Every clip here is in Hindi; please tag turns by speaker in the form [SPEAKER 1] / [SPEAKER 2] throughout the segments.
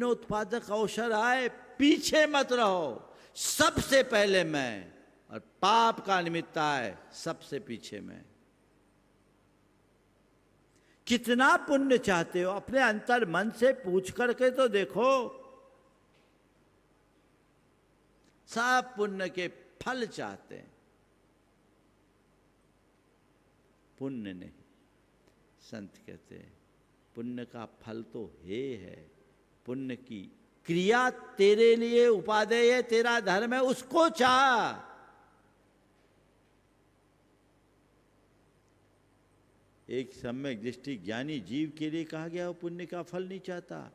[SPEAKER 1] उत्पादक अवसर आए, पीछे मत रहो, सबसे पहले मैं, और पाप का निमित्त आए, सबसे पीछे मैं। कितना पुण्य चाहते हो? अपने अंतर मन से पूछ करके तो देखो। सब पुण्य के फल चाहते हैं, पुण्य नहीं। संत कहते हैं पुण्य का फल तो हे है, पुण्य की क्रिया तेरे लिए उपादेय है, तेरा धर्म है, उसको चाह। एक सम्यक दृष्टि ज्ञानी जीव के लिए कहा गया, वो पुण्य का फल नहीं चाहता।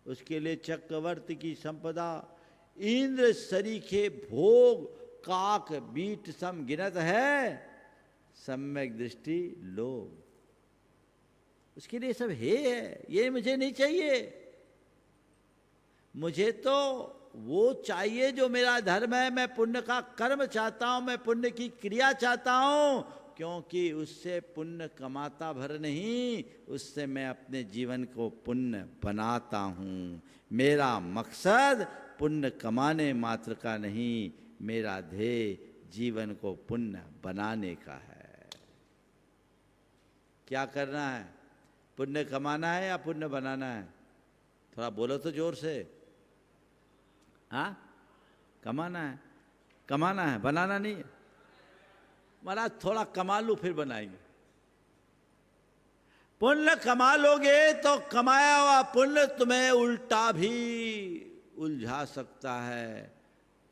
[SPEAKER 1] उसके लिए चक्रवर्ती की संपदा, इंद्र सरीखे भोग, काक बीट सम गिनत है, सम्यक दृष्टि लोभ। उसके लिए सब हे है, ये मुझे नहीं चाहिए। मुझे तो वो चाहिए जो मेरा धर्म है। मैं पुण्य का कर्म चाहता हूं, मैं पुण्य की क्रिया चाहता हूं, क्योंकि उससे पुण्य कमाता भर नहीं, उससे मैं अपने जीवन को पुण्य बनाता हूं। मेरा मकसद पुण्य कमाने मात्र का नहीं, मेरा ध्येय जीवन को पुण्य बनाने का है। क्या करना है? पुण्य कमाना है या पुण्य बनाना है? थोड़ा बोलो तो जोर से। हाँ, कमाना है। कमाना है, बनाना नहीं है। महाराज थोड़ा कमा लो फिर बनाएंगे। पुण्य कमा लोगे तो कमाया हुआ पुण्य तुम्हें उल्टा भी उलझा सकता है,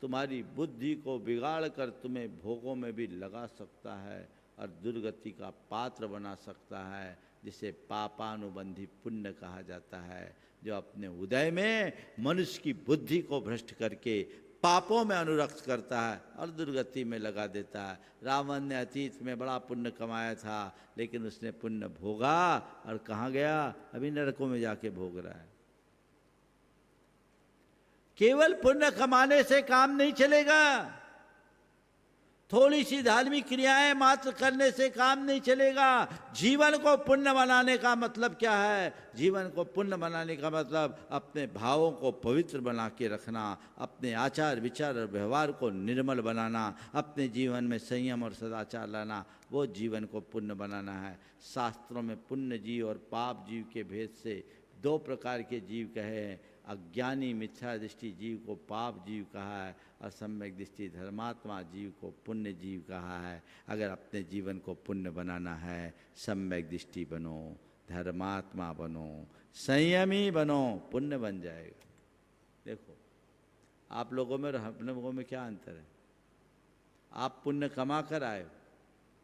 [SPEAKER 1] तुम्हारी बुद्धि को बिगाड़ कर तुम्हें भोगों में भी लगा सकता है और दुर्गति का पात्र बना सकता है, जिसे पापानुबंधी पुण्य कहा जाता है, जो अपने उदय में मनुष्य की बुद्धि को भ्रष्ट करके पापों में अनुरक्त करता है और दुर्गति में लगा देता है। रावण ने अतीत में बड़ा पुण्य कमाया था, लेकिन उसने पुण्य भोगा और कहाँ गया? अभी नरकों में जाके भोग रहा है। केवल पुण्य कमाने से काम नहीं चलेगा, थोड़ी सी धार्मिक क्रियाएं मात्र करने से काम नहीं चलेगा। जीवन को पुण्य बनाने का मतलब क्या है? जीवन को पुण्य बनाने का मतलब अपने भावों को पवित्र बना के रखना, अपने आचार विचार और व्यवहार को निर्मल बनाना, अपने जीवन में संयम और सदाचार लाना, वो जीवन को पुण्य बनाना है। शास्त्रों में पुण्य जीव और पाप जीव के भेद से दो प्रकार के जीव कहे हैं। अज्ञानी मिथ्या दृष्टि जीव को पाप जीव कहा है और सम्यक दृष्टि धर्मात्मा जीव को पुण्य जीव कहा है। अगर अपने जीवन को पुण्य बनाना है, सम्यक दृष्टि बनो, धर्मात्मा बनो, संयमी बनो, पुण्य बन जाएगा। देखो आप लोगों में और हम लोगों में क्या अंतर है? आप पुण्य कमा कर आए हो,